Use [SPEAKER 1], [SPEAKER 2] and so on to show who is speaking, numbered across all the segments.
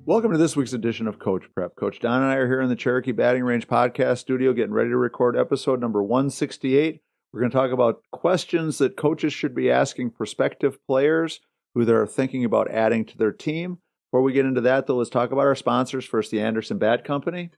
[SPEAKER 1] Welcome to this week's edition of Coach Prep. Coach Don and I are here in the Cherokee Batting Range podcast studio getting ready to record episode number 168. We're going to talk about questions that coaches should be asking prospective players who they're thinking about adding to their team. Before we get into that, though, let's talk about our sponsors. First, the Anderson Bat Company.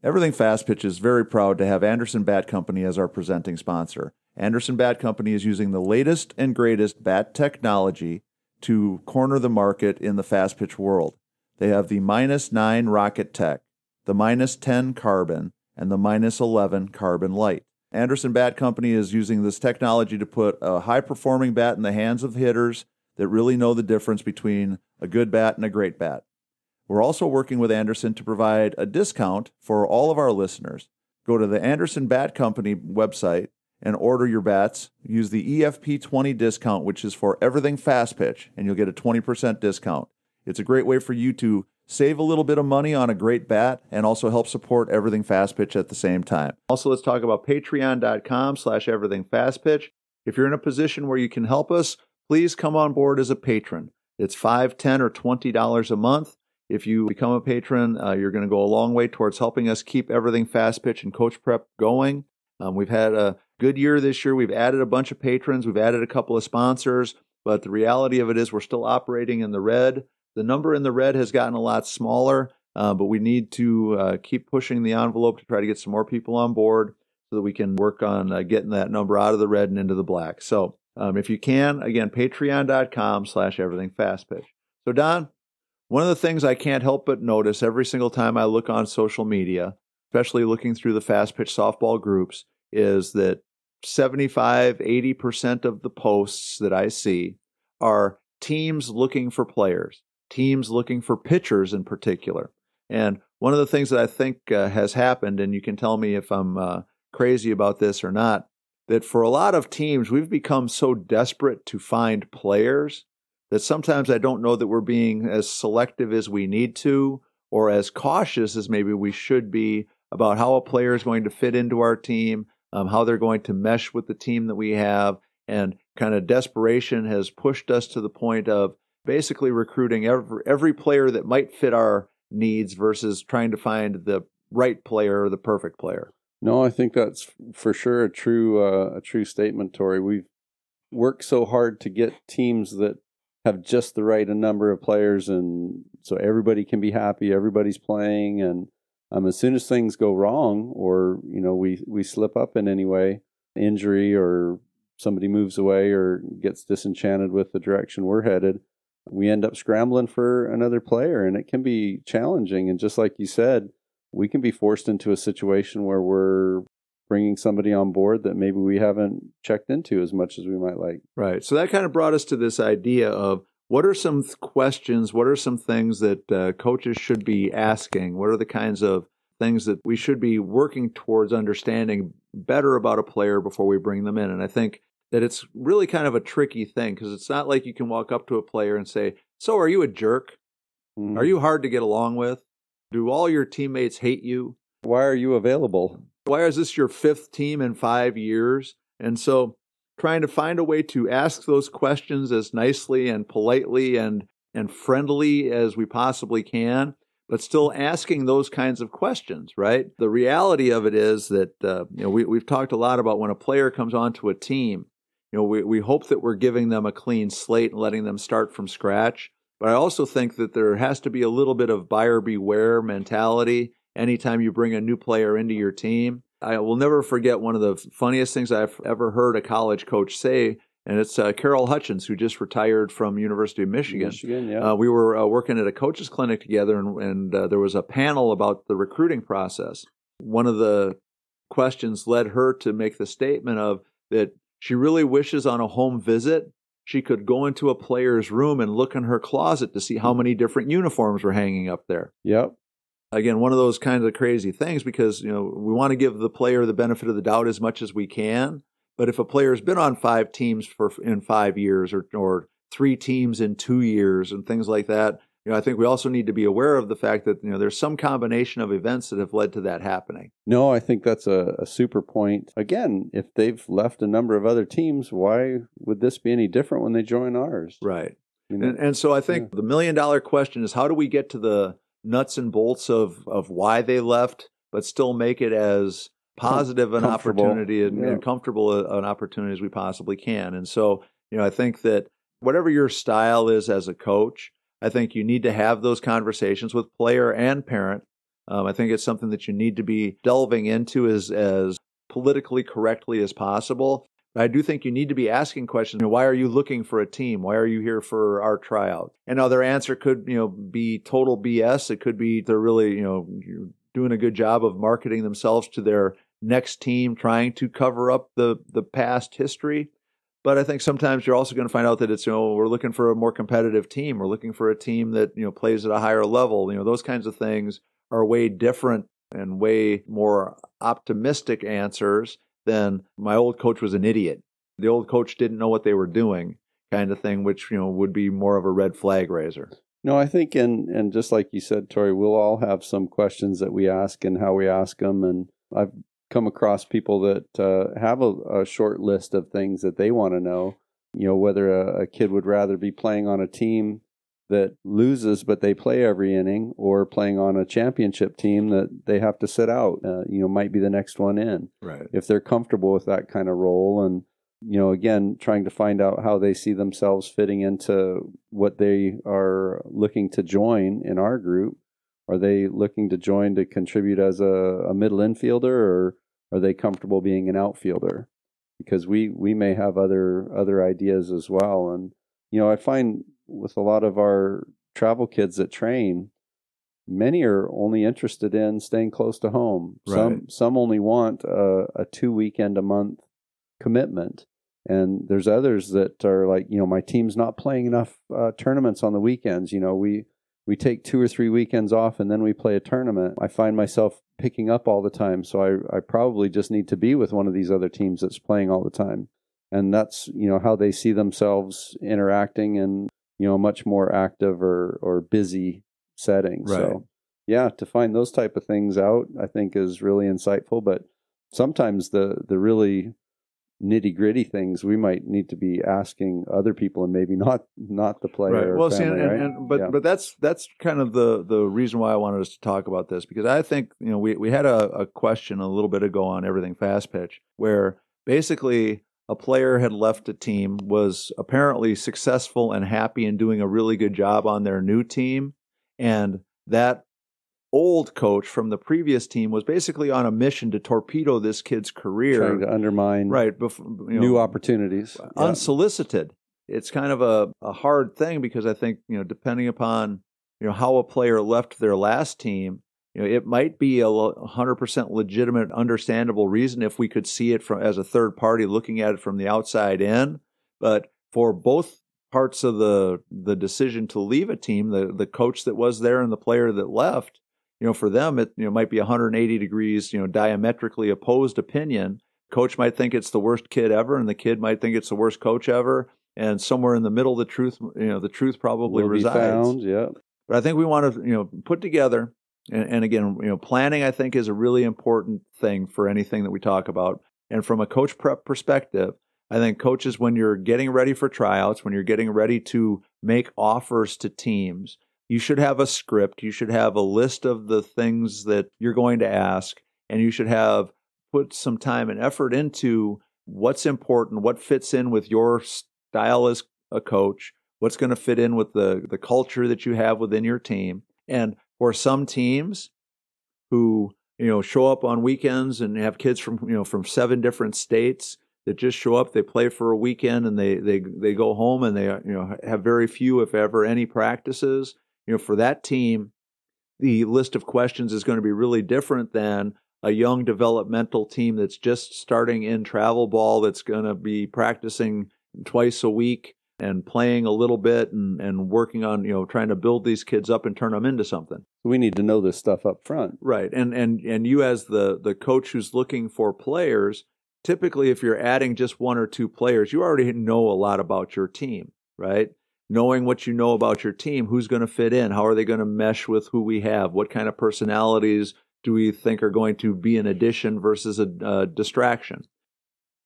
[SPEAKER 1] Everything Fast Pitch is very proud to have Anderson Bat Company as our presenting sponsor. Anderson Bat Company is using the latest and greatest bat technology to corner the market in the fast pitch world. They have the -9 Rocket Tech, the -10 Carbon, and the -11 Carbon Light. Anderson Bat Company is using this technology to put a high-performing bat in the hands of hitters that really know the difference between a good bat and a great bat. We're also working with Anderson to provide a discount for all of our listeners. Go to the Anderson Bat Company website and order your bats. Use the EFP20 discount, which is for everything fast pitch, and you'll get a 20% discount. It's a great way for you to save a little bit of money on a great bat and also help support everything fast pitch at the same time. Also, let's talk about patreon.com/everythingfastpitch. If you're in a position where you can help us, please come on board as a patron. It's $5, $10, or $20 a month. If you become a patron, you're going to go a long way towards helping us keep everything fast pitch and Coach Prep going. We've had a good year this year. We've added a bunch of patrons. We've added a couple of sponsors, but the reality of it is we're still operating in the red. The number in the red has gotten a lot smaller, but we need to keep pushing the envelope to try to get some more people on board so that we can work on getting that number out of the red and into the black. So if you can, again, patreon.com/everythingfastpitch. So Don, one of the things I can't help but notice every single time I look on social media, especially looking through the fast pitch softball groups, is that 75-80% of the posts that I see are teams looking for players, teams looking for pitchers in particular. And one of the things that I think has happened, and you can tell me if I'm crazy about this or not, that for a lot of teams, we've become so desperate to find players that sometimes I don't know that we're being as selective as we need to or as cautious as maybe we should be about how a player is going to fit into our team, how they're going to mesh with the team that we have, and kind of desperation has pushed us to the point of basically recruiting every player that might fit our needs versus trying to find the right player or the perfect player.
[SPEAKER 2] No, I think that's for sure a true statement, Tori. We've worked so hard to get teams that have just the right number of players, and so everybody can be happy, everybody's playing, and as soon as things go wrong or we slip up in any way, injury or somebody moves away or gets disenchanted with the direction we're headed, we end up scrambling for another player, and it can be challenging. And just like you said, we can be forced into a situation where we're bringing somebody on board that maybe we haven't checked into as much as we might like.
[SPEAKER 1] Right. So that kind of brought us to this idea of what are some questions, what are some things that coaches should be asking? What are the kinds of things that we should be working towards understanding better about a player before we bring them in? And I think that it's really kind of a tricky thing because it's not like you can walk up to a player and say, "So are you a jerk? Mm-hmm. Are you hard to get along with? Do all your teammates hate you?
[SPEAKER 2] Why are you available?
[SPEAKER 1] Why is this your 5th team in 5 years?" And so trying to find a way to ask those questions as nicely and politely and friendly as we possibly can, but still asking those kinds of questions, right? The reality of it is that we've talked a lot about when a player comes onto a team, we hope that we're giving them a clean slate and letting them start from scratch. But I also think that there has to be a little bit of buyer beware mentality anytime you bring a new player into your team. I will never forget one of the funniest things I've ever heard a college coach say, and it's Carol Hutchins, who just retired from University of Michigan.
[SPEAKER 2] Yeah.
[SPEAKER 1] We were working at a coaches clinic together, and there was a panel about the recruiting process. One of the questions led her to make the statement of that she really wishes on a home visit she could go into a player's room and look in her closet to see how many different uniforms were hanging up there.
[SPEAKER 2] Yep.
[SPEAKER 1] Again, one of those kinds of crazy things because, we want to give the player the benefit of the doubt as much as we can. But if a player's been on 5 teams in 5 years or 3 teams in 2 years and things like that, I think we also need to be aware of the fact that, there's some combination of events that have led to that happening.
[SPEAKER 2] No, I think that's a super point. Again, if they've left a number of other teams, why would this be any different when they join ours?
[SPEAKER 1] Right. And so I think the $1 million question is how do we get to the nuts and bolts of why they left, but still make it as positive an opportunity and comfortable an opportunity as we possibly can. And so, I think that whatever your style is as a coach, I think you need to have those conversations with player and parent. I think it's something that you need to be delving into as politically correctly as possible. But I do think you need to be asking questions. Why are you looking for a team? Why are you here for our tryout? And now their answer could, be total BS. It could be they're really, doing a good job of marketing themselves to their next team, trying to cover up the past history. But I think sometimes you're also going to find out that it's, we're looking for a more competitive team. We're looking for a team that, plays at a higher level. Those kinds of things are way different and way more optimistic answers than my old coach was an idiot. The old coach didn't know what they were doing kind of thing, which, would be more of a red flag raiser.
[SPEAKER 2] No, I think, and just like you said, Tori, we'll all have some questions that we ask and how we ask them. And I've come across people that have a short list of things that they want to know, whether a kid would rather be playing on a team that loses but they play every inning, or playing on a championship team that they have to sit out, might be the next one in.
[SPEAKER 1] Right.
[SPEAKER 2] If they're comfortable with that kind of role. And, again, trying to find out how they see themselves fitting into what they are looking to join in our group. Are they looking to join to contribute as a middle infielder, or are they comfortable being an outfielder? Because we may have other ideas as well. And, I find with a lot of our travel kids that train, many are only interested in staying close to home.
[SPEAKER 1] Right.
[SPEAKER 2] Some only want a 2 weekend a month commitment. And there's others that are like, my team's not playing enough tournaments on the weekends. We take 2 or 3 weekends off and then we play a tournament. I find myself picking up all the time. So I probably just need to be with one of these other teams that's playing all the time. And that's, how they see themselves interacting in, a much more active or busy setting.
[SPEAKER 1] Right.
[SPEAKER 2] So, yeah, to find those type of things out, I think is really insightful. But sometimes the really nitty gritty things we might need to be asking other people, and maybe not the player.
[SPEAKER 1] Right. Well,
[SPEAKER 2] family,
[SPEAKER 1] see,
[SPEAKER 2] right?
[SPEAKER 1] but that's kind of the reason why I wanted us to talk about this, because I think we had a question a little bit ago on Everything Fast Pitch where basically a player had left a team, was apparently successful and happy and doing a really good job on their new team, and that old coach from the previous team was basically on a mission to torpedo this kid's career,
[SPEAKER 2] trying to undermine new opportunities,
[SPEAKER 1] unsolicited. It's kind of a hard thing, because I think depending upon how a player left their last team, it might be a 100% legitimate, understandable reason if we could see it as a third party looking at it from the outside in. But for both parts of the decision to leave a team, the coach that was there and the player that left, for them, it might be 180 degrees, diametrically opposed opinion. Coach might think it's the worst kid ever, and the kid might think it's the worst coach ever. And somewhere in the middle, the truth probably resides.
[SPEAKER 2] Found, yeah.
[SPEAKER 1] But I think we want to, put together, and again, planning, I think, is a really important thing for anything that we talk about. And from a coach prep perspective, I think coaches, when you're getting ready for tryouts, when you're getting ready to make offers to teams, you should have a script. You should have a list of the things that you're going to ask, and you should have put some time and effort into what's important, what fits in with your style as a coach, what's going to fit in with the culture that you have within your team. And for some teams who show up on weekends and have kids from 7 different states that just show up, they play for a weekend, and they go home, and they have very few, if ever, any practices. For that team, the list of questions is going to be really different than a young developmental team that's just starting in travel ball, that's going to be practicing twice a week and playing a little bit and working on, trying to build these kids up and turn them into something.
[SPEAKER 2] We need to know this stuff up front.
[SPEAKER 1] Right. And you, as the coach who's looking for players, typically if you're adding just 1 or 2 players, you already know a lot about your team, right? Knowing what you know about your team, who's going to fit in, how are they going to mesh with who we have, what kind of personalities do we think are going to be an addition versus a distraction.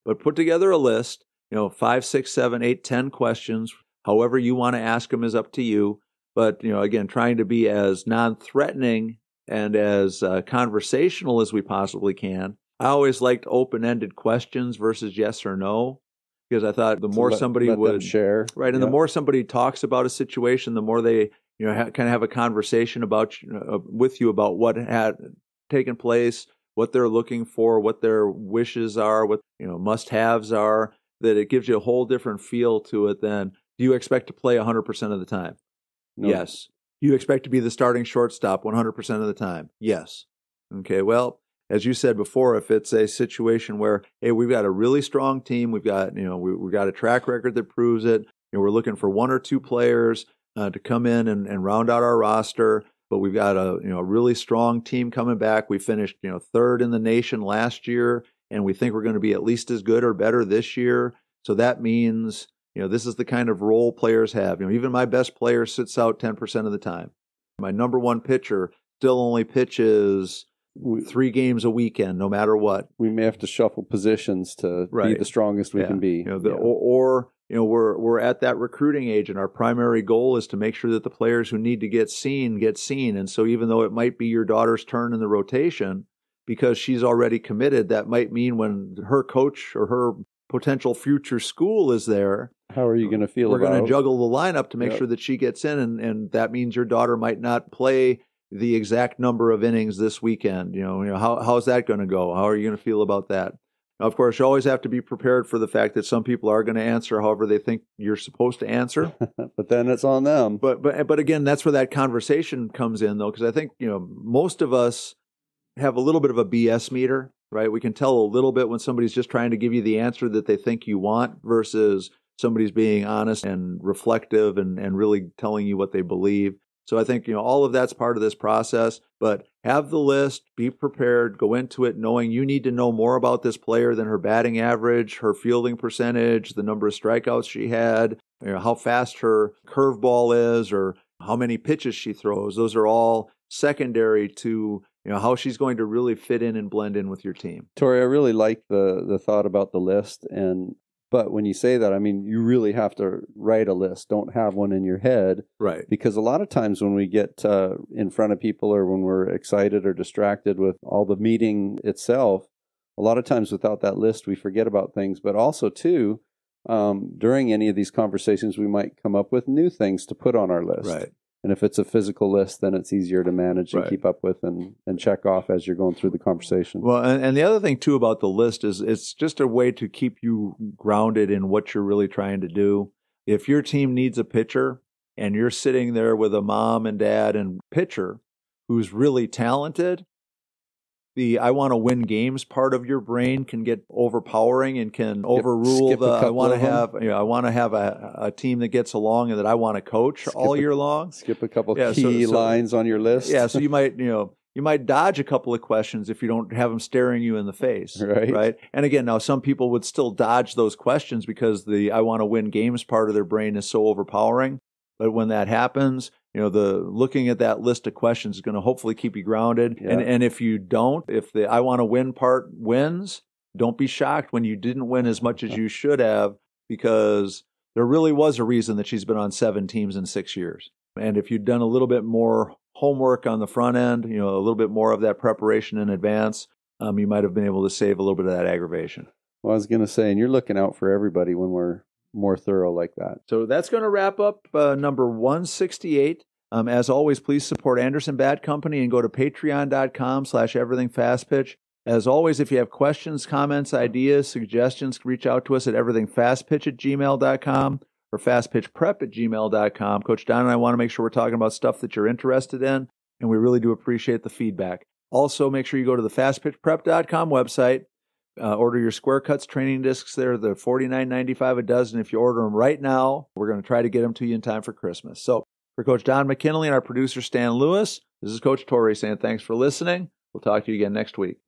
[SPEAKER 1] But put together a list, 5, 6, 7, 8, 10 questions. However you want to ask them is up to you. But, again, trying to be as non-threatening and as conversational as we possibly can. I always liked open-ended questions versus yes or no, because I thought the more somebody would
[SPEAKER 2] share,
[SPEAKER 1] right, and the more somebody talks about a situation, the more they kind of have a conversation about with you about what had taken place, what they're looking for, what their wishes are, what must-haves are. That it gives you a whole different feel to it than, do you expect to play 100% of the time? No. Yes. Do you expect to be the starting shortstop 100% of the time? Yes. Okay, well, as you said before, if it's a situation where, hey, we've got a really strong team, we've got, we've got a track record that proves it, we're looking for one or two players to come in and round out our roster, but we've got a really strong team coming back. We finished third in the nation last year, and we think we're going to be at least as good or better this year. So that means this is the kind of role players have. Even my best player sits out 10% of the time. My number one pitcher still only pitches 3 games a weekend, no matter what.
[SPEAKER 2] We may have to shuffle positions to be the strongest we can be.
[SPEAKER 1] Or we're at that recruiting age, and our primary goal is to make sure that the players who need to get seen. And so even though it might be your daughter's turn in the rotation, because she's already committed, that might mean when her coach or her potential future school is there,
[SPEAKER 2] how are you going to feel
[SPEAKER 1] We're going to juggle the lineup to make sure that she gets in, and that means your daughter might not play the exact number of innings this weekend. How's that going to go? How are you going to feel about that? Now, of course, you always have to be prepared for the fact that some people are going to answer however they think you're supposed to answer.
[SPEAKER 2] But then it's on them.
[SPEAKER 1] But again, that's where that conversation comes in, though, because I think most of us have a little bit of a BS meter, right? We can tell a little bit when somebody's just trying to give you the answer that they think you want versus somebody's being honest and reflective and really telling you what they believe. So I think, all of that's part of this process, but have the list, be prepared, go into it knowing you need to know more about this player than her batting average, her fielding percentage, the number of strikeouts she had, how fast her curveball is, or how many pitches she throws. Those are all secondary to how she's going to really fit in and blend in with your team.
[SPEAKER 2] Tori, I really like the thought about the list, but when you say that, I mean, you really have to write a list. Don't have one in your head.
[SPEAKER 1] Right.
[SPEAKER 2] Because a lot of times when we get in front of people or when we're excited or distracted with all the meeting itself, a lot of times without that list, we forget about things. But also, too, during any of these conversations, we might come up with new things to put on our list.
[SPEAKER 1] Right.
[SPEAKER 2] And if it's a physical list, then it's easier to manage and keep up with and check off as you're going through the conversation.
[SPEAKER 1] Well, and the other thing, too, about the list is it's just a way to keep you grounded in what you're really trying to do. If your team needs a pitcher and you're sitting there with a mom and dad and pitcher who's really talented, the I want to win games part of your brain can get overpowering and can overrule the I want to have a team that gets along and that I want to coach all year long.
[SPEAKER 2] Skip a couple key lines on your list.
[SPEAKER 1] Yeah, so you might dodge a couple of questions if you don't have them staring you in the face. Right. And again, now some people would still dodge those questions because the I want to win games part of their brain is so overpowering. But when that happens, the looking at that list of questions is going to hopefully keep you grounded. Yeah. And if you don't, if the I want to win part wins, don't be shocked when you didn't win as much as you should have, because there really was a reason that she's been on 7 teams in 6 years. And if you'd done a little bit more homework on the front end, a little bit more of that preparation in advance, you might have been able to save a little bit of that aggravation.
[SPEAKER 2] Well, I was going to say, and you're looking out for everybody when we're more thorough like that.
[SPEAKER 1] So that's going to wrap up number 168. As always, please support Anderson Bat Company and go to patreon.com/everythingfastpitch. As always, if you have questions, comments, ideas, suggestions, reach out to us at everythingfastpitch@gmail.com or fastpitchprep@gmail.com. Coach Don and I want to make sure we're talking about stuff that you're interested in, and we really do appreciate the feedback. Also, make sure you go to the fastpitchprep.com website. Order your Square Cuts training discs there. They're $49.95 a dozen. If you order them right now, we're going to try to get them to you in time for Christmas. So for Coach Don McKinley and our producer Stan Lewis, this is Coach Torrey saying thanks for listening. We'll talk to you again next week.